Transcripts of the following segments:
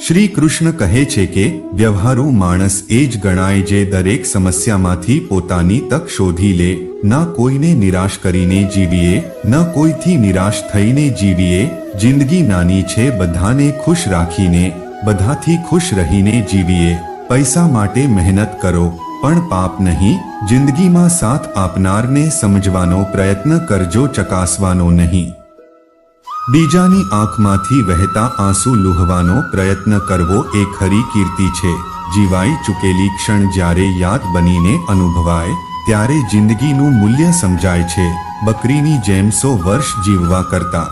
શ્રી કૃષ્ણ કહે છે કે વ્યવહારુ માણસ એ જ ગણાય જે દરેક સમસ્યામાંથી પોતાની તક શોધી લે, ના કોઈને નિરાશ કરીને જીવીએ, ન કોઈથી નિરાશ થઈને જીવીએ. જિંદગી નાની છે, બધાને ખુશ રાખીને, બધાથી ખુશ રહીને જીવીએ. પૈસા માટે મહેનત કરો પણ પાપ નહીં. જિંદગીમાં સાથ આપનારને સમજવાનો પ્રયત્ન કરજો, ચકાસવાનો નહીં. બીજાની આંખમાંથી વહેતા આંસુ લૂહવાનો પ્રયત્ન કરવો એ ખરી કીર્તિ છે. જીવાઈ ચૂકેલી ક્ષણ જ્યારે યાદ બનીને અનુભવાય ત્યારે જિંદગીનું મૂલ્ય સમજાય છે. બકરીની જેમ 100 વર્ષ જીવવા કરતા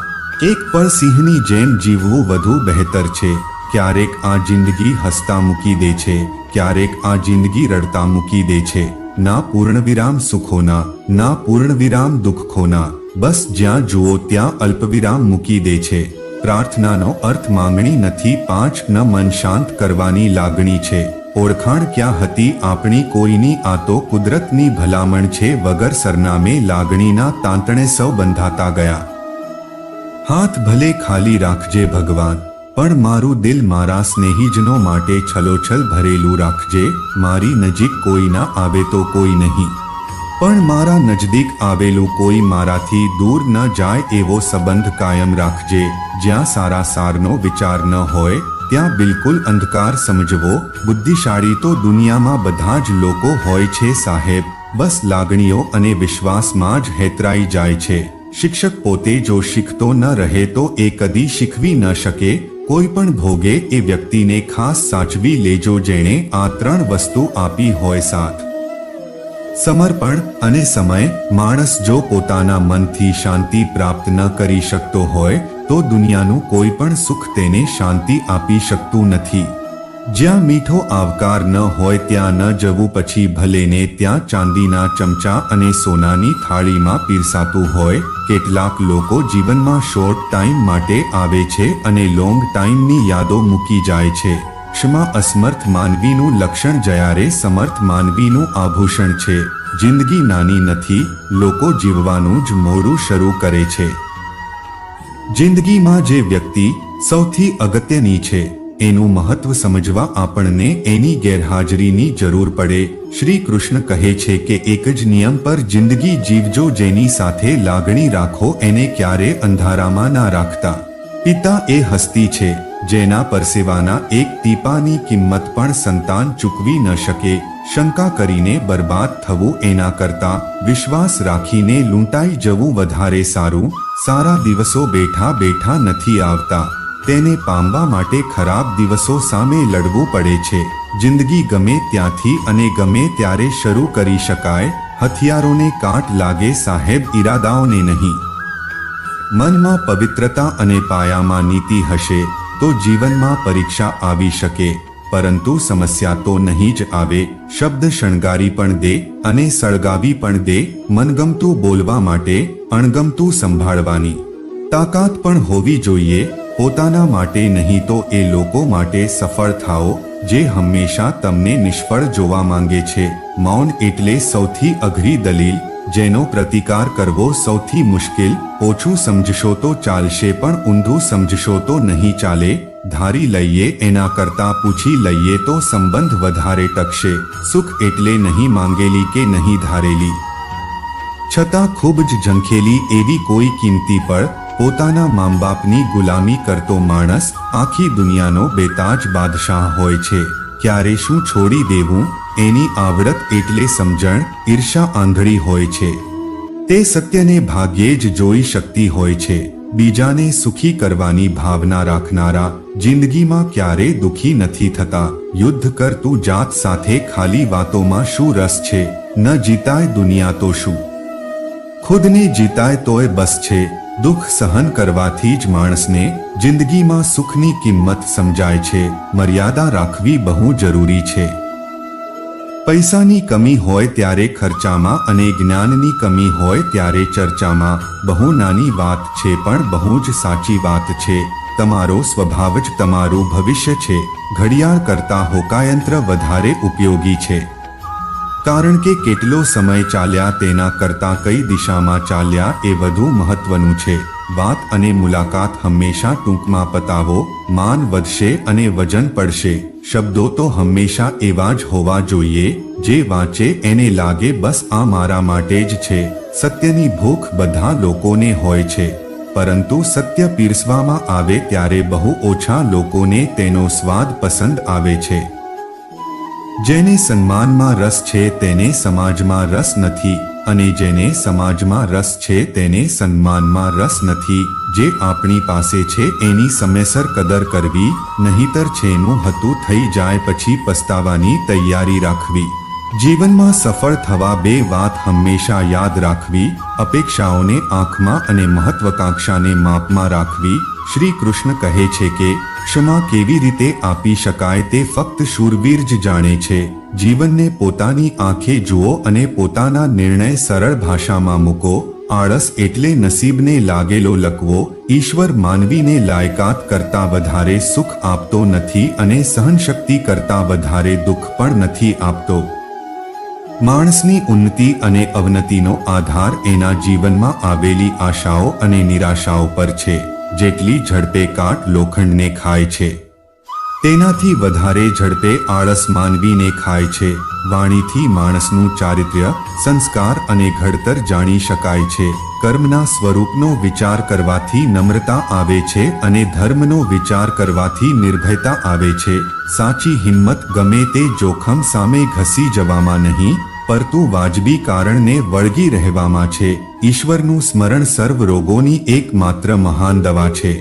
એક પળ સિંહની જેમ જીવવું વધુ બહેતર છે. ક્યારેક આ જિંદગી હસતા મૂકી દે છે, ક્યારેક આ જિંદગી રડતા મૂકી દે છે. ના પૂર્ણવિરામ સુખોના, ના પૂર્ણવિરામ દુઃખોના, બસ જ્યાં જુઓ ત્યાં અલ્પવિરામ મૂકી દે છે. પ્રાર્થનાનો અર્થ માંગણી નથી, 5 ન મન શાંત કરવાની લાગણી છે. ઓળખાણ ક્યાં હતી આપણી કોઈની, આ તો કુદરતની ભલામણ છે. વગર સરનામે લાગણીના તાંતણે સૌ બંધાતા ગયા. હાથ ભલે ખાલી રાખજે ભગવાન, પણ મારું દિલ મારા સ્નેહીજનો માટે છલોછલ ભરેલું રાખજે. મારી નજીક કોઈ ના આવે તો કોઈ નહીં, પણ મારા નજદીક આવેલું કોઈ મારાથી દૂર ન જાય એવો સંબંધ કાયમ રાખજે. જ્યાં સારા સારનો વિચાર ન હોય ત્યાં બિલકુલ અંધકાર સમજવો. બુદ્ધિશાળી તો દુનિયામાં બધા જ લોકો હોય છે સાહેબ, બસ લાગણીઓ અને વિશ્વાસમાં જ હેતરાઈ જાય છે. શિક્ષક પોતે જો શીખતો ન રહે તો એ કદી શીખવી ન શકે. કોઈ પણ ભોગે એ વ્યક્તિને ખાસ સાચવી લેજો જેણે આ 3 વસ્તુ આપી હોય, સાથ, સમર્પણ અને સમય. માણસ જો પોતાના મનથી શાંતિ પ્રાપ્ત ન કરી શકતો હોય તો દુનિયાનું કોઈ પણ સુખ તેને શાંતિ આપી શકતું નથી. જ્યાં મીઠો આવકાર ન હોય ત્યાં ન જવું. પછી ભલેને ત્યાં ચાંદીના ચમચા અને સોનાની થાળીમાં પીરસાતું હોય. કેટલાક લોકો જીવનમાં શોર્ટ ટાઈમ માટે આવે છે અને લોંગ ટાઈમની યાદો મૂકી જાય છે. ક્ષમા અસમર્થ માનવીનું લક્ષણ, જ્યારે સમર્થ માનવીનું આભૂષણ છે. જિંદગી નાની નથી, લોકો જીવવાનું જ મોડું શરૂ કરે છે. જિંદગીમાં જે વ્યક્તિ સૌથી અગત્યની છે એનું મહત્વ સમજવા આપણને એની ગેરહાજરીની જરૂર પડે. શ્રી કૃષ્ણ કહે છે કે એક જ નિયમ પર જિંદગી જીવજો, જેની સાથે લાગણી રાખો એને ક્યારે અંધારામાં ના રાખતા. પિતા એ હસ્તી છે જેના પરસેવાના એક ટીપાની કિંમત પણ સંતાન ચૂકવી ન શકે. શંકા કરીને બરબાદ થવું એના કરતાં વિશ્વાસ રાખીને લૂંટાઈ જવું વધારે સારું. સારા દિવસો બેઠા બેઠા નથી આવતા, તેને પામવા માટે ખરાબ દિવસો સામે લડવું પડે છે. જિંદગી ગમે ત્યાંથી અને ગમે ત્યારે શરૂ કરી શકાય. હથિયારોને કાટ લાગે સાહેબ, ઈરાદાઓને નહીં. મનમાં પવિત્રતા અને પાયામાં નીતિ હશે તો જીવનમાં પરીક્ષા આવી શકે, પરંતુ સમસ્યા તો નહીં જ આવે. શબ્દ શણગારી પણ દે અને સળગાવી પણ દે. મનગમતું બોલવા માટે અણગમતું સંભાળવાની તાકાત પણ હોવી જોઈએ. પોતાના માટે નહીં તો એ લોકો માટે સફળ થાઓ જે હંમેશા તમને નિષ્ફળ જોવા માંગે છે. મૌન એટલે સૌથી અઘરી દલીલ, જેનો પ્રતિકાર કરવો સૌથી મુશ્કેલ. ઓછું સમજશો તો ચાલશે પણ ઊંધું સમજશો તો નહીં ચાલે. ધારી લઈએ એના કરતાં પૂછી લઈએ તો સંબંધ વધારે ટકશે. સુખ એટલે નહીં માંગેલી કે નહીં ધારેલી, છતાં ખૂબ જ ઝંખેલી એવી કોઈ કિંમતી પળ. પોતાના મામબાપની ગુલામી કરતો માણસ આખી દુનિયાનો બેતાજ બાદશાહ હોય છે. ક્યારે શું છોડી દેવું એની આવડત એટલે સમજણ. ઈર્ષા આંધળી હોય છે, તે સત્યને ભાગ્યે જ જોઈ શકતી હોય છે. બીજાને સુખી કરવાની ભાવના રાખનારા જિંદગીમાં ક્યારે દુખી નથી થતા. યુદ્ધ કર તું જાત સાથે, ખાલી વાતોમાં શું રસ છે. ન જીતાય દુનિયા તો શું, ખુદને જીતાય તોય બસ છે. દુઃખ સહન કરવાથી જ માણસને જિંદગીમાં સુખની કિંમત સમજાય છે. મર્યાદા રાખવી બહુ જરૂરી છે. પૈસાની કમી હોય ત્યારે ખર્ચામાં અને જ્ઞાનની કમી હોય ત્યારે ચર્ચામાં. બહુ નાની વાત છે પણ બહુ જ સાચી વાત છે. તમારો સ્વભાવ જ તમારું ભવિષ્ય છે. ઘડિયાળ કરતાં હોકાયંત્ર વધારે ઉપયોગી છે, કારણ કે કેટલો સમય ચાલ્યા તેના કરતાં કઈ દિશામાં ચાલ્યા એ વધુ મહત્વનું છે. વાત અને મુલાકાત હંમેશા ટૂંકમાં પતાવો. માન વધશે અને વજન પડશે. શબ્દો તો હંમેશા એવા જ હોવા જોઈએ જે વાંચે એને લાગે બસ આ મારા માટે જ છે. સત્યની ભૂખ બધા લોકોને હોય છે, પરંતુ સત્ય પીરસવામાં આવે ત્યારે બહુ ઓછા લોકોને તેનો સ્વાદ પસંદ આવે છે. જેને સન્માનમાં રસ છે તેને સમાજમાં રસ નથી, અને જેને સમાજમાં રસ છે તેને સન્માનમાં રસ નથી. જે આપણી પાસે છે એની સમયસર કદર કરવી, નહીતર છેનું હતું થઈ જાય પછી પસ્તાવાની તૈયારી રાખવી. જીવનમાં સફળ થવા બે વાત હંમેશા યાદ રાખવી: અપેક્ષાઓને આંખમાં અને મહત્વાકાંક્ષાને માપમાં રાખવી. શ્રી કૃષ્ણ કહે છે કે ક્ષમા કેવી રીતે આપી શકાય તે ફક્ત શૂરવીર જ જાણે છે. જીવનને પોતાની આંખે જુઓ અને પોતાના નિર્ણય સરળ ભાષામાં મૂકો. આળસ એટલે નસીબને લાગેલો લકવો. ઈશ્વર માનવીને લાયકાત કરતાં વધારે સુખ આપતો નથી અને સહનશક્તિ કરતાં વધારે દુઃખ પણ નથી આપતો. માણસની ઉન્નતિ અને અવનતિનો આધાર એના જીવનમાં આવેલી આશાઓ અને નિરાશાઓ પર છે. જેટલી ઝડપે કાટ લોખંડને ખાય છે, તેનાથી વધારે ઝડપે આળસ માનવીને ખાય છે. વાણીથી માણસનું ચારિત્ર્ય, સંસ્કાર અને ઘડતર જાણી શકાય છે. કર્મના સ્વરૂપનો વિચાર કરવાથી નમ્રતા આવે છે અને ધર્મનો વિચાર કરવાથી નિર્ભયતા આવે છે. સાચી હિંમત ગમે તે જોખમ સામે ઘસી જવામાં નહીં, પરંતુ વાજબી કારણને વળગી રહેવામાં છે. ઈશ્વરનું સ્મરણ સર્વ રોગોની એકમાત્ર મહાન દવા છે.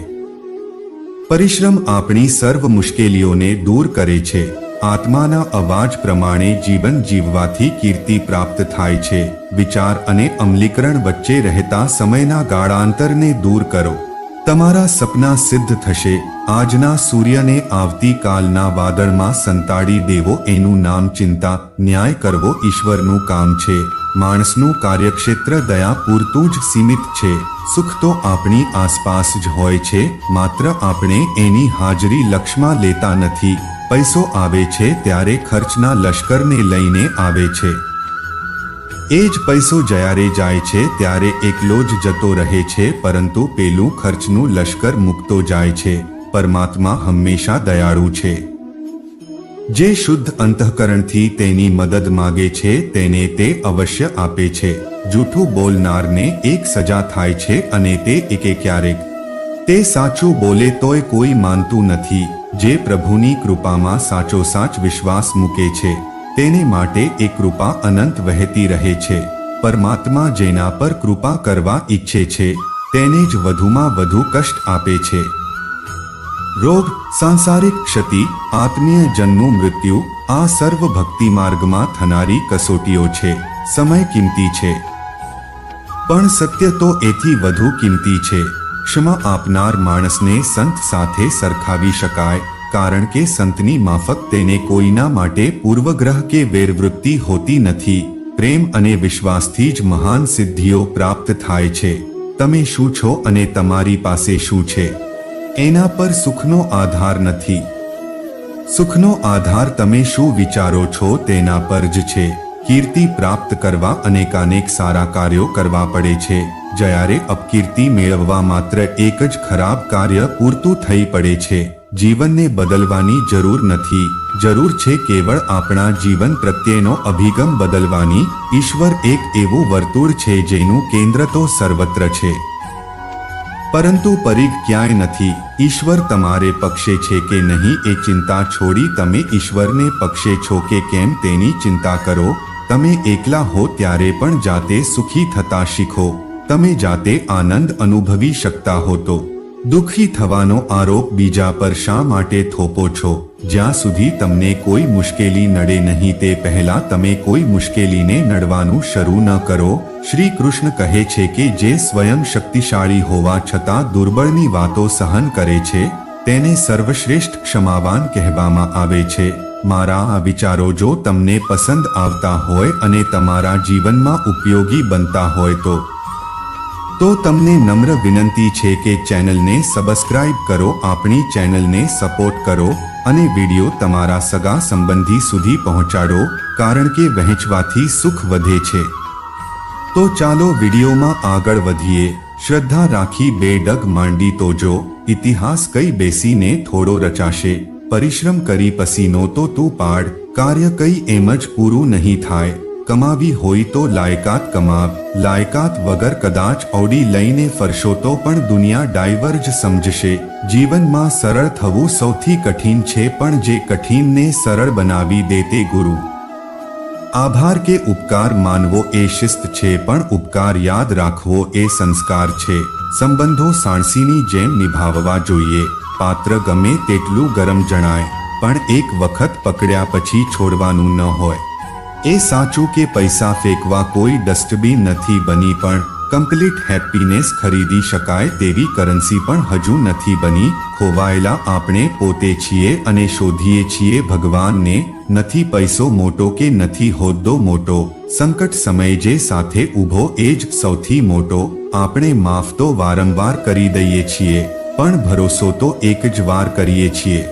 પરિશ્રમ આપણી સર્વ મુશ્કેલીઓને દૂર કરે છે. આત્માના અવાજ પ્રમાણે જીવન જીવવાથી કીર્તિ પ્રાપ્ત થાય છે. વિચાર અને અમલીકરણ વચ્ચે રહેતા સમયના ગાળાંતરને દૂર કરો. તમારા સપના સિદ્ધ થશે. આજના સૂર્યને આવતીકાલના વાદળમાં સંતાડી દેવો એનું નામ ચિંતા. ન્યાય કરવો ઈશ્વરનું કામ છે. માણસનું કાર્યક્ષેત્ર દયા પૂરતું જ સીમિત છે. સુખ તો આપણી આસપાસ જ હોય છે, માત્ર આપણે એની હાજરી લક્ષમાં લેતા નથી. પૈસો આવે છે ત્યારે ખર્ચના લશ્કરને લઈને આવે છે. એ જ પૈસો જ્યારે જાય છે ત્યારે એકલો જ જતો રહે છે, પરંતુ પેલું ખર્ચનું લશ્કર મૂકતો જાય છે. પરમાત્મા હંમેશા દયાળુ છે. જે શુદ્ધ અંતઃકરણથી તેની મદદ માગે છે તેને તે અવશ્ય આપે છે. જૂઠું બોલનારને એક સજા થાય છે અને તે ક્યારેક તે સાચું બોલે તોય કોઈ માનતું નથી. જે પ્રભુની કૃપામાં સાચોસાચ વિશ્વાસ મૂકે છે તેને માટે એ કૃપા અનંત વહેતી રહે છે. પરમાત્મા જેના પર કૃપા કરવા ઈચ્છે છે તેને જ વધુમાં વધુ કષ્ટ આપે છે. રોગ, સાંસારિક ક્ષતિ, આત્મીય જન્મનું મૃત્યુ આ સર્વ ભક્તિ માર્ગમાં થનારી કસોટીઓ છે. સમય કિંમતી છે, પણ સત્ય તો એથી વધુ કિંમતી છે. ક્ષમા આપનાર માણસને સંત સાથે સરખાવી શકાય, કારણ કે સંતની માફક તેને કોઈના માટે પૂર્વગ્રહ કે વેરવૃત્તિ હોતી નથી. પ્રેમ અને વિશ્વાસથી જ મહાન સિદ્ધિઓ પ્રાપ્ત થાય છે. તમે શું છો અને તમારી પાસે શું છે એના પર સુખનો આધાર નથી. સુખનો આધાર તમે શું વિચારો છો તેના પર જ છે. કીર્તિ પ્રાપ્ત કરવા અનેકાનેક સારા કાર્યો કરવા પડે છે, જ્યારે અપકીર્તિ મેળવવા માત્ર એક જ ખરાબ કાર્ય પૂરતું થઈ પડે છે. જીવનને બદલવાની જરૂર નથી, જરૂર છે કેવળ આપણા જીવન પ્રત્યેનો અભિગમ બદલવાની. ઈશ્વર એક એવું વર્તુળ છે જેનું કેન્દ્ર તો સર્વત્ર છે, પરંતુ પરિઘ ક્યાંય નથી. ઈશ્વર તમારે પક્ષે છે કે નહીં એ ચિંતા છોડી તમે ઈશ્વરને પક્ષે છો કે કેમ તેની ચિંતા કરો. તમે એકલા હો ત્યારે પણ જાતે સુખી થતા શીખો. તમે જાતે આનંદ અનુભવી શકતા હો તો દુઃખી થવાનો આરોપ બીજા પર શા માટે થોપો છો? જ્યાં સુધી તમને કોઈ મુશ્કેલી નડે નહીં તે પહેલા તમે કોઈ મુશ્કેલીને નડવાનું શરૂ ન કરો. શ્રી કૃષ્ણ કહે છે કે જે સ્વયં શક્તિશાળી હોવા છતાં દુર્બળની વાતો સહન કરે છે તેને સર્વશ્રેષ્ઠ ક્ષમાવાન કહેવામાં આવે છે. મારા આ વિચારો જો તમને પસંદ આવતા હોય અને તમારા જીવનમાં ઉપયોગી બનતા હોય તો તમને નમ્ર વિનંતી છે કે ચેનલને સબસ્ક્રાઇબ કરો, આપણી ચેનલને સપોર્ટ કરો અને વિડિયો તમારા સગા સંબંધી સુધી પહોંચાડો, કારણ કે વહેંચવાથી સુખ વધે છે. તો ચાલો વિડિયોમાં આગળ વધીએ. શ્રદ્ધા રાખી બે ડગ માંડી તો જો ઇતિહાસ કઈ બેસીને થોડો રચાશે પરિશ્રમ કરી પસીનો તો તું પાડ કાર્ય કઈ એમ જ પૂરું નહીં થાય કમાવી હોય તો લાયકાત કમાવ લાયકાત વગર કદાચ ઓડી લઈને ફરશો તો પણ દુનિયા ડાયવર્જ સમજશે જીવનમાં સરળ થવું સૌથી કઠિન છે પણ જે કઠિનને સરળ બનાવી દે તે ગુરુ આભાર કે ઉપકાર માનવો એ શિસ્ત છે પણ ઉપકાર યાદ રાખવો એ સંસ્કાર છે સંબંધો સાણસીની જેમ નિભાવવા જોઈએ પાત્ર ગમે તેટલું ગરમ જણાય પણ એક વખત પકડ્યા પછી છોડવાનું ન હોય એ સાચું કે પૈસા ફેંકવા કોઈ ડસ્ટબિન નથી બની પણ કમ્પ્લીટ હેપીનેસ ખરીદી શકાય તેવી કરન્સી પણ હજુ નથી બની ખોવાયેલા આપણે પોતે છીએ અને શોધીએ છીએ ભગવાનને નથી પૈસો મોટો કે નથી હોદ્દો મોટો સંકટ સમયે જે સાથે ઊભો એ જ સૌથી મોટો આપણે માફ તો વારંવાર કરી દઈએ છીએ પણ ભરોસો તો એક જ વાર કરીએ છીએ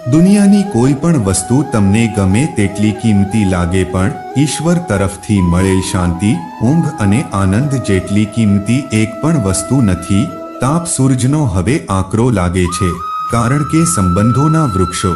દુનિયાની કોઈ પણ વસ્તુ તમને ગમે તેટલી કિંમતી લાગે પણ ઈશ્વર તરફથી મળેલ શાંતિ ઊંઘ અને આનંદ જેટલી કિંમતી એક પણ વસ્તુ નથી તાપ સૂરજનો હવે આકરો લાગે છે કારણ કે સંબંધોના વૃક્ષો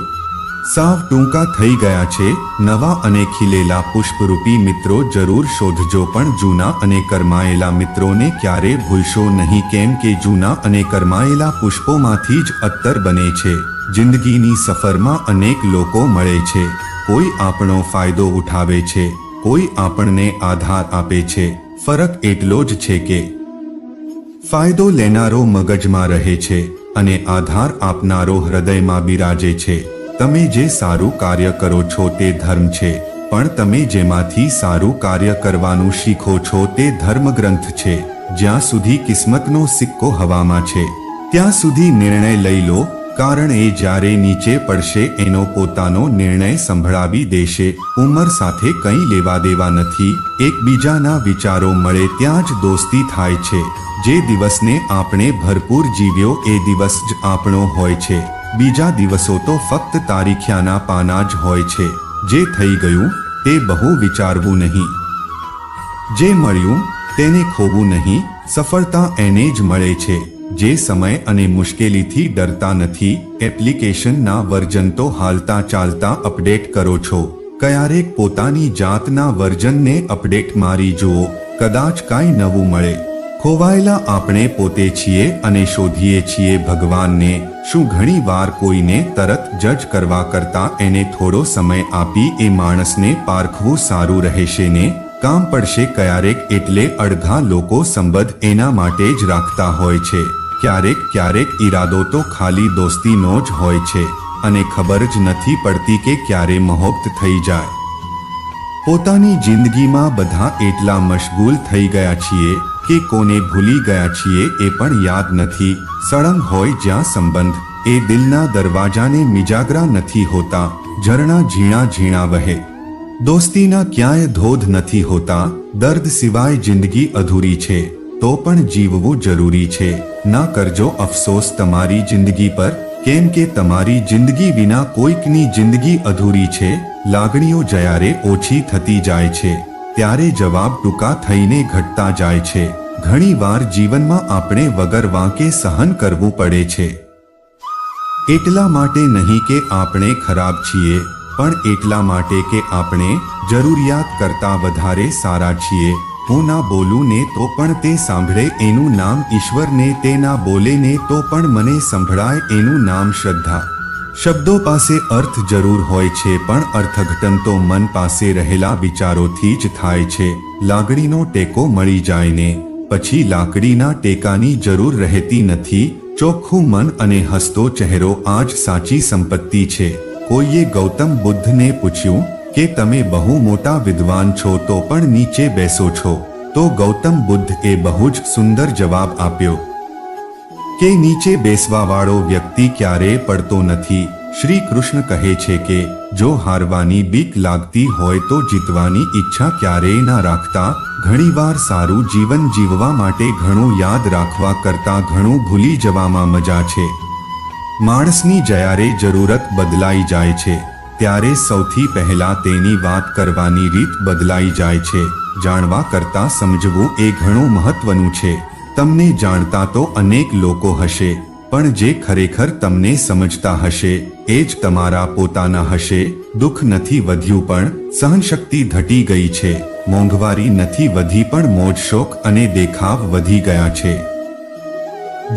સાવ ટૂંકા થઈ ગયા છે નવા અને ખીલેલા પુષ્પરૂપી મિત્રો જરૂર શોધજો પણ જૂના અને કરમાયેલા મિત્રોને ક્યારે ભૂલશો નહીં કેમ કે જૂના અને કરમાયેલા પુષ્પોમાંથી જ અત્તર બને છે જિંદગીની સફરમાં અનેક લોકો મળે છે કોઈ આપણો ફાયદો ઉઠાવે છે કોઈ આપણને આધાર આપે છે ફરક એટલો જ છે કે ફાયદો લેનારો મગજમાં રહે છે અને આધાર આપનારો હૃદયમાં બિરાજે છે તમે જે સારું કાર્ય કરો છો તે ધર્મ છે પણ તમે જેમાંથી સારું કાર્ય કરવાનું શીખો છો તે ધર્મગ્રંથ છે જ્યાં સુધી કિસ્મતનો સિક્કો હવામાં છે ત્યાં સુધી નિર્ણય લઈ લો કારણ એ જ્યારે નીચે પડશે એનો પોતાનો નિર્ણય સંભળાવી દેશે ઉંમર સાથે કંઈ લેવા દેવા નથી એકબીજાના વિચારો મળે ત્યાં જ દોસ્તી થાય છે જે દિવસને આપણે ભરપૂર જીવ્યો એ દિવસ જ આપણો હોય છે બીજા દિવસો તો ફક્ત તારીખ્યાના પાના જ હોય છે જે થઈ ગયું તે બહુ વિચારવું નહીં જે મળ્યું તેને ખોવું નહીં સફળતા એને જ મળે છે જે સમય અને મુશ્કેલીથી ડરતા નથી એપ્લિકેશનના વર્ઝન તો હાલતા ચાલતા અપડેટ કરો છો ક્યારેક પોતાની જાતના વર્ઝનને અપડેટ મારી જુઓ કદાચ કાંઈ નવું મળે ખોવાયેલા આપણે પોતે છીએ અને શોધીએ છીએ ભગવાનને શું ઘણી વાર કોઈને તરત જજ કરવા કરતા એને થોડો સમય આપી એ માણસને પારખવું સારું રહેશે ને કામ પડશે ક્યારેક એટલે અડધા લોકો સંબંધ એના માટે જ રાખતા હોય છે ક્યારેક ક્યારેક ઈરાદો તો ખાલી દોસ્તીનો જ હોય છે અને ખબર જ નથી પડતી કે ક્યારે મહોબ્બત થઈ જાય પોતાની જિંદગીમાં બધા એટલા મશગુલ થઈ ગયા છીએ કે કોને ભૂલી ગયા છીએ એ પણ યાદ નથી સળંગ હોય જ્યાં સંબંધ એ દિલના દરવાજાને મિજાગરા નથી હોતા ઝરણા ઝીણા ઝીણા વહે દોસ્તીના ક્યાંય ધોધ નથી હોતા દર્દ સિવાય જિંદગી અધૂરી છે તો પણ જીવવું જરૂરી છે ના કરજો અફસોસ તમારી જિંદગી પર કેમ કે તમારી જિંદગી વિના કોઈકની જિંદગી અધૂરી છે લાગણીઓ જ્યારે ઓછી થતી જાય છે ત્યારે જવાબ ટૂંકા થઈને ઘટતા જાય છે ઘણીવાર જીવનમાં આપણે વગર વાંકે સહન કરવું પડે છે એટલા માટે નહીં કે આપણે ખરાબ છીએ પણ એટલા માટે કે આપણે જરૂરિયાત કરતાં વધારે સારા છીએ હું ના બોલું ને તો પણ તે સાંભળે એનું નામ ઈશ્વર ને તે ના બોલે ને તો પણ મને સંભળાય એનું નામ શ્રદ્ધા શબ્દો પાસે અર્થ જરૂર હોય છે પણ અર્થઘટન તો મન પાસે રહેલા વિચારોથી જ થાય છે લાગણીનો ટેકો મળી જાય ને પછી લાકડીના ટેકાની જરૂર રહેતી નથી ચોખ્ખું મન અને હસતો ચહેરો આ જ સાચી સંપત્તિ છે કોઈએ ગૌતમ બુદ્ધને પૂછ્યું કે તમે બહુ મોટા વિદ્વાન છો તો પણ નીચે બેસો છો તો ગૌતમ બુદ્ધ એ બહુ જ સુંદર જવાબ આપ્યો કે નીચે બેસવાવાળો વ્યક્તિ ક્યારેય પડતો નથી શ્રી કૃષ્ણ કહે છે કે જો હારવાની બીક લાગતી હોય તો જીતવાની ઈચ્છા ક્યારેય ના રાખતા ઘણીવાર સારું જીવન જીવવા માટે ઘણું યાદ રાખવા કરતાં ઘણું ભૂલી જવામાં મજા છે માણસની જ્યારે જરૂરત બદલાઈ જાય છે ત્યારે સૌથી પહેલા તેની વાત કરવાની રીત બદલાઈ જાય છે જાણવા કરતાં સમજવું એ ઘણું મહત્વનું છે તમને જાણતા તો અનેક લોકો હશે, પણ જે ખરેખર તમને સમજતા હશે એ જ તમારા પોતાના હશે. દુઃખ નથી વધ્યું પણ સહનશક્તિ ઘટી ગઈ છે. મોંઘવારી નથી વધી પણ મોજ શોખ અને દેખાવ વધી ગયા છે.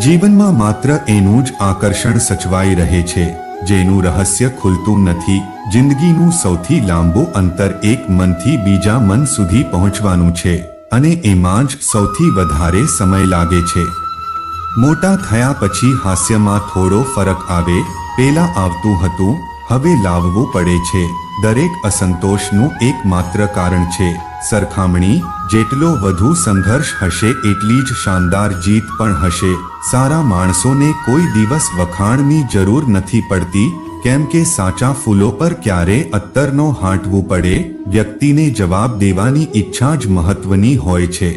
જીવનમાં માત્ર એનું જ આકર્ષણ સચવાઈ રહે છે જેનું રહસ્ય ખુલતું નથી. જિંદગીનું સૌથી લાંબુ અંતર એક મનથી બીજા મન સુધી પહોંચવાનું છે અને એમાં જ સૌથી વધારે સમય લાગે છે. મોટા થયા પછી હાસ્યમાં થોડો ફરક આવે. પેલા આવતું હતું, હવે લાવવું પડે છે. દરેક અસંતોષનું એકમાત્ર કારણ છે સરખામણી. જેટલો વધુ સંઘર્ષ હશે એટલી જ શાનદાર જીત પણ હશે. સારા માણસોને કોઈ દિવસ વખાણની જરૂર નથી પડતી, કેમ કે સાચા ફૂલો પર ક્યારે અત્તર ન હાંટવું પડે. વ્યક્તિને જવાબ દેવાની ઈચ્છા જ મહત્વની હોય છે.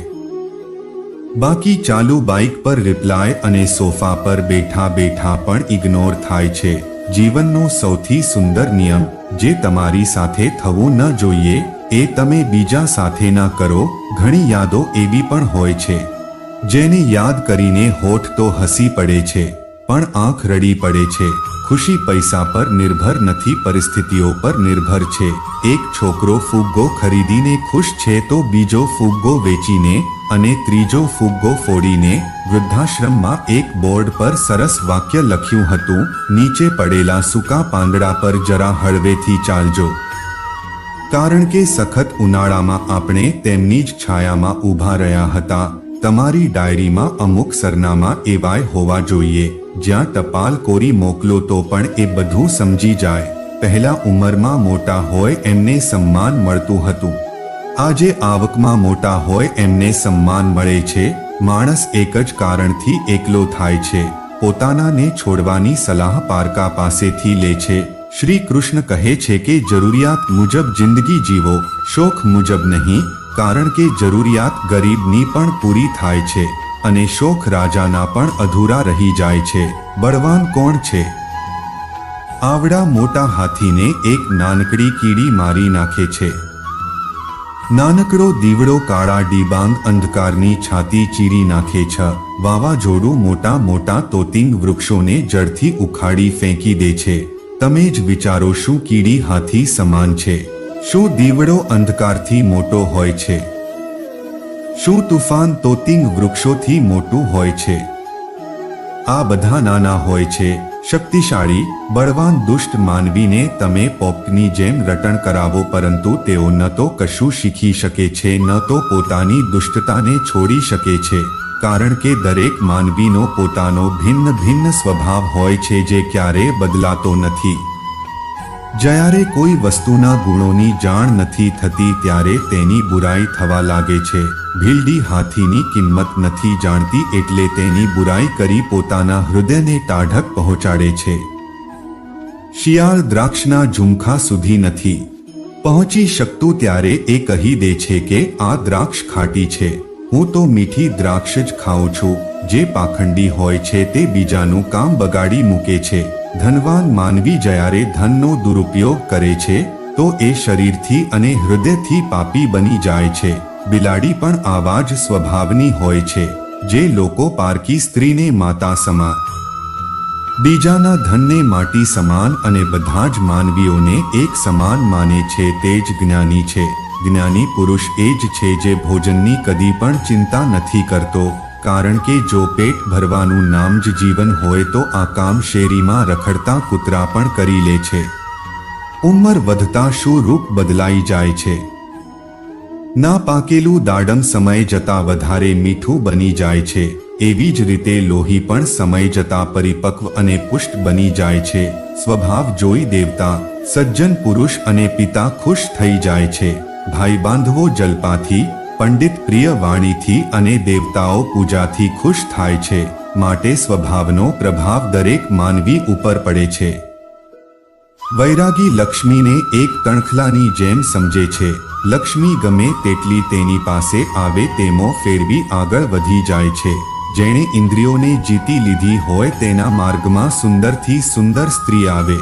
બાકી ચાલુ બાઇક પર રિપ્લાય અને સોફા પર બેઠા બેઠા પણ ઇગ્નોર થાય છે. જીવનનો સૌથી સુંદર નિયમ જે તમારી સાથે થવું ન જોઈએ એ તમે બીજા સાથે ના કરો. ઘણી યાદો એવી પણ હોય છે જેને યાદ કરીને હોઠ તો હસી પડે છે પણ આંખ રડી પડે છે. ખુશી પૈસા પર નિર્ભર નથી, પરિસ્થિતિઓ પર નિર્ભર છે. એક છોકરો ફુગ્ગો ખરીદીને ખુશ છે તો બીજો ફુગ્ગો વેચીને અને ત્રીજો ફુગ્ગો ફોડીને. વૃદ્ધાશ્રમમાં એક બોર્ડ પર સરસ વાક્ય લખ્યું હતું, નીચે પડેલા સૂકા પાંદડા પર જરા હળવેથી ચાલજો. કારણ કે સખત ઉનાળામાં આપણે તેમની જ છાયામાં ઊભા રહ્યા હતા. તમારી ડાયરીમાં અમુક સરનામા એવાય હોવા જોઈએ જ્યાં ટપાલ કોરી મોકલો તો પણ એ બધું સમજી જાય. પહેલા ઉંમરમાં મોટા હોય એમને સન્માન મળતું હતું, આજે આવકમાં મોટા હોય એમને સન્માન મળે છે. માણસ એક જ કારણથી એકલો થાય છે, પોતાનાને છોડવાની સલાહ પારકા પાસેથી લે છે. શ્રી કૃષ્ણ કહે છે કે જરૂરિયાત મુજબ જિંદગી જીવો, શોખ મુજબ નહીં. કારણ કે જરૂરિયાત ગરીબની પણ પૂરી થાય છે અને શોખ રાજાના પણ અધૂરા રહી જાય છે. બળવાન કોણ છે? આવડા મોટા હાથીને એક નાનકડી કીડી મારી નાખે છે. નાનકડો દીવડો કાળા ડિબાંગ અંધકારની છાતી ચીરી નાખે છે. વાવાઝોડું મોટા મોટા તોતિંગ વૃક્ષોને જડથી ઉખાડી ફેંકી દે છે. તમે જ વિચારો, શું કીડી હાથી સમાન છે? શું દીવડો અંધકારથી મોટો હોય છે? શું તુફાન તોતિંગ વૃક્ષોથી મોટું હોય છે? આ બધા નાના હોય છે. શક્તિશાળી બળવાન દુષ્ટ માનવીને તમે પોપની જેમ રટણ કરાવો પરંતુ તેઓ ન તો કશું શીખી શકે છે ન તો પોતાની દુષ્ટતાને છોડી શકે છે. કારણ કે દરેક માનવીનો પોતાનો ભિન્ન ભિન્ન સ્વભાવ હોય છે જે ક્યારેય બદલાતો નથી. જ્યારે કોઈ વસ્તુના ગુણોની જાણ નથી થતી ત્યારે તેની બુરાઈ થવા લાગે છે. ભીલડી હાથીની કિંમત નથી જાણતી એટલે તેની બુરાઈ કરી પોતાના હૃદયને ટાઢક પહોંચાડે છે. શિયાળ દ્રાક્ષના ઝુમખા સુધી નથી પહોંચી શકતું ત્યારે એ કહી દે છે કે આ દ્રાક્ષ ખાટી છે, હું તો મીઠી દ્રાક્ષ જ ખાઉં છું. જે પાખંડી હોય છે તે બીજાનું કામ બગાડી મૂકે છે. ધનવાન માનવી જ્યારે ધનનો દુરુપયોગ કરે છે તો એ શરીરથી અને હૃદયથી પાપી બની જાય છે. બિલાડી પણ આવા જ સ્વભાવની હોય છે. જે લોકો પારકી સ્ત્રીને માતા સમાન, બીજાના ધનને માટી સમાન અને બધા જ માનવીઓને એક સમાન માને છે તે જ જ્ઞાની છે. જ્ઞાની પુરુષ એ જ છે જે ભોજનની કદી પણ ચિંતા નથી કરતો. કારણ કે જો પેટ ભરવાનું નામ જ જીવન હોય તો આ કામ શેરીમાં રખડતા કૂતરા પણ કરી લે છે. ઉંમર વધતા શું રૂપ બદલાઈ જાય છે? ના પાકેલું દાડમ સમય જતા વધારે મીઠું બની જાય છે. એવી જ રીતે લોહી પણ સમય જતા પરિપક્વ અને પુષ્ટ બની જાય છે. સ્વભાવ જોઈ દેવતા, સજ્જન પુરુષ અને પિતા ખુશ થઈ જાય છે. ભાઈ બાંધવો જલપાથી, પંડિત પ્રિય વાણીથી અને દેવતાઓ પૂજાથી ખુશ થાય છે. માટે સ્વભાવનો પ્રભાવ દરેક માનવી ઉપર પડે છે. વૈરાગી લક્ષ્મીને એક તણખલાની જેમ સમજે છે. લક્ષ્મી ગમે તેટલી તેની પાસે આવે તેમો ફેરવી આગળ વધી જાય છે. જેણે ઇન્દ્રિયોને જીતી લીધી હોય તેના માર્ગમાં સુંદરથી સુંદર સ્ત્રી આવે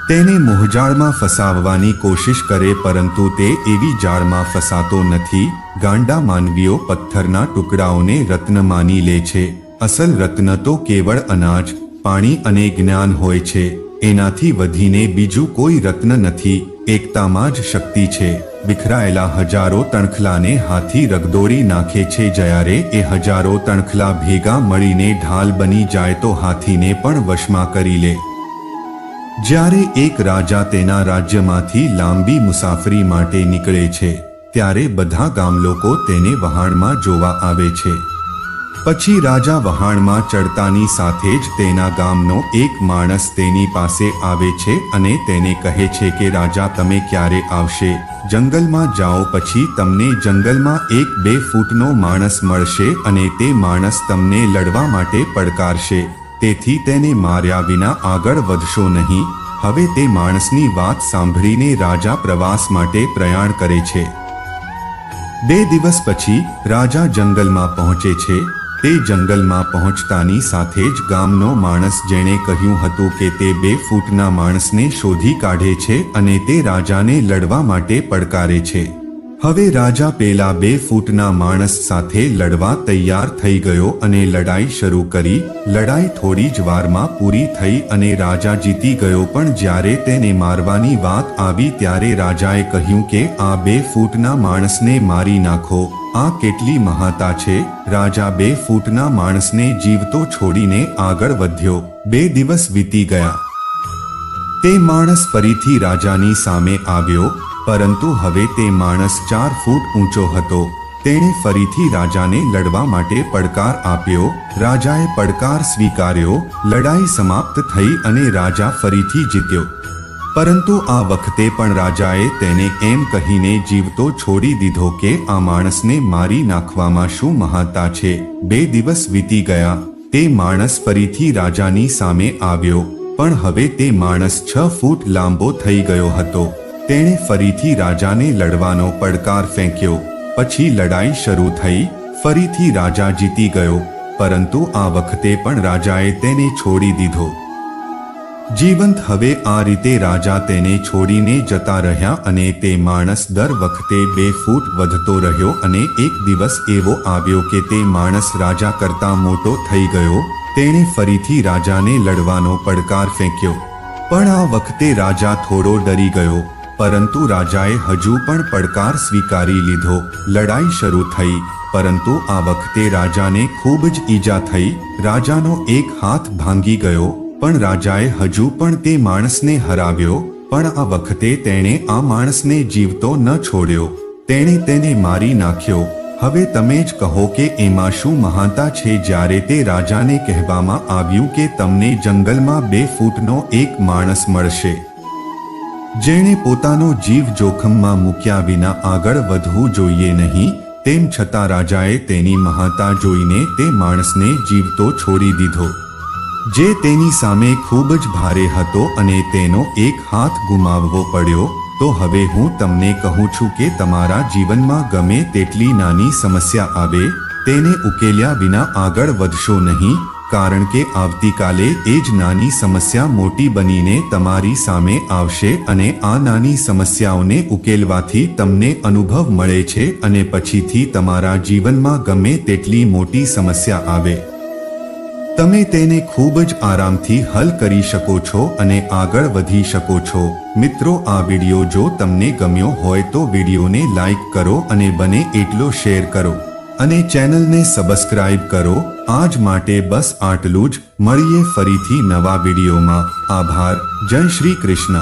તેને મોહજાળમાં ફસાવવાની કોશિશ કરે પરંતુ તે એવી જાળમાં ફસાતો નથી. ગાંડા માનવીઓ પથ્થરના ટુકડાઓને રત્ન માની લે છે. અસલ રત્ન તો કેવળ અનાજ, પાણી અને જ્ઞાન હોય છે. એનાથી વધીને બીજું કોઈ રત્ન નથી. એકતામાં જ શક્તિ છે. વિખરાયેલા હજારો તણખલાને હાથી રગદોડી નાખે છે. જ્યારે એ હજારો તણખલા ભેગા મળીને ઢાલ બની જાય તો હાથીને પણ વશમાં કરી લે. જ્યારે એક રાજા તેના રાજ્યમાંથી લાંબી મુસાફરી માટે નીકળે છે ત્યારે બધા ગામલોકો તેને વહાણમાં જોવા આવે છે. પછી રાજા વહાણમાં ચડતાની સાથે જ તેના ગામનો એક માણસ તેની પાસે આવે છે અને તેને કહે છે કે રાજા, તમે ક્યારે આવશે? જંગલમાં જાઓ, પછી તમને જંગલમાં 1-2 ફૂટનો માણસ મળશે અને તે માણસ તમને લડવા માટે પડકારશે. તેથી તેને માર્યા વિના આગળ વધશો નહીં. હવે તે માણસની વાત સાંભળીને રાજા પ્રવાસ માટે પ્રયાણ કરે છે. 2 દિવસ પછી રાજા જંગલમાં પહોંચે છે. તે જંગલમાં પહોંચતાની સાથે જ ગામનો માણસ જેણે કહ્યું હતું કે તે 2 ફૂટના માણસને શોધી કાઢે છે અને તે રાજાને લડવા માટે પડકારે છે. હવે રાજા પેલા 2 ફૂટના માણસ સાથે લડવા તૈયાર થઈ ગયો અને લડાઈ શરૂ કરી. લડાઈ થોડી જ વારમાં પૂરી થઈ અને રાજા જીતી ગયો. પણ જ્યારે તેને મારવાની વાત આવી ત્યારે રાજાએ કહ્યું કે આ 2 ફૂટના માણસને મારી નાખો. આ કેટલી મહાતા છે! રાજા 2 ફૂટના માણસને જીવતો છોડીને આગળ વધ્યો. 2 દિવસ વીતી ગયા. તે માણસ ફરીથી રાજાની સામે આવ્યો, પરંતુ હવે તે માણસ 4 ફૂટ ઊંચો હતો. તેણે ફરીથી રાજાને લડવા માટે પડકાર આપ્યો. રાજાએ પડકાર સ્વીકાર્યો. લડાઈ સમાપ્ત થઈ અને રાજા ફરીથી જીત્યો. પરંતુ આ વખતે પણ રાજાએ તેને એમ કહીને જીવતો છોડી દીધો કે આ માણસને મારી નાખવામાં શું મહાતા છે. 2 દિવસ વીતી ગયા. તે માણસ ફરીથી રાજાની સામે આવ્યો, પણ હવે તે માણસ 6 ફૂટ લાંબો થઈ ગયો હતો. તેણે ફરીથી રાજાને લડવાનો પડકાર ફેંક્યો. પછી લડાઈ શરૂ થઈ. ફરીથી રાજા જીતી ગયો, પરંતુ આ વખતે પણ રાજાએ તેને છોડી દીધો. જીવંત હવે આ રીતે રાજા તેને છોડીને જતા રહ્યા અને તે માણસ દર વખતે 2 ફૂટ વધતો રહ્યો અને એક દિવસ એવો આવ્યો કે તે માણસ રાજા કરતાં મોટો થઈ ગયો. તેણે ફરીથી રાજાને લડવાનો પડકાર ફેંક્યો, પણ આ વખતે રાજા થોડો ડરી ગયો. પરંતુ રાજાએ હજુ પણ પડકાર સ્વીકારી લીધો. લડાઈ શરૂ થઈ, પરંતુ આ વખતે રાજાને ખૂબ જ ઈજા થઈ. રાજાનો એક હાથ ભાંગી ગયો, પણ રાજાએ હજુ પણ તે માણસને હરાવ્યો. પણ આ વખતે તેણે આ માણસને જીવતો ન છોડ્યો. તેણે તેને મારી નાખ્યો. હવે તમે જ કહો કે એમાં શું મહાનતા છે? જ્યારે તે રાજાને કહેવામાં આવ્યું કે તમને જંગલમાં 2 ફૂટનો એક માણસ મળશે જેણે પોતાનો જીવ જોખમમાં મૂક્યા વિના આગળ વધવું જોઈએ નહીં, તેમ છતાં રાજાએ તેની મહાનતા જોઈને તે માણસને જીવતો છોડી દીધો, જે તેની સામે ખૂબ જ ભારે હતો અને તેનો એક હાથ ગુમાવવો પડ્યો. તો હવે હું તમને કહું છું કે તમારા જીવનમાં ગમે તેટલી નાની સમસ્યા આવે, તેને ઉકેલ્યા વિના આગળ વધશો નહીં, કારણ કે આવતીકાલે એ જ નાની સમસ્યા મોટી બનીને તમારી સામે આવશે અને આ નાની સમસ્યાઓને ઉકેલવાથી તમને અનુભવ મળે છે અને પછીથી તમારા જીવનમાં ગમે તેટલી મોટી સમસ્યા આવે, તમે તેને ખૂબ જ આરામથી હલ કરી શકો છો અને આગળ વધી શકો છો. મિત્રો, આ વિડિયો જો તમને ગમ્યો હોય તો વિડિયોને લાઈક કરો અને બને એટલો શેર કરો અને ચેનલને સબસ્ક્રાઇબ કરો. આજ માટે બસ આટલું જ. મળીએ ફરીથી નવા વિડિયોમાં. આભાર. જય શ્રી કૃષ્ણ.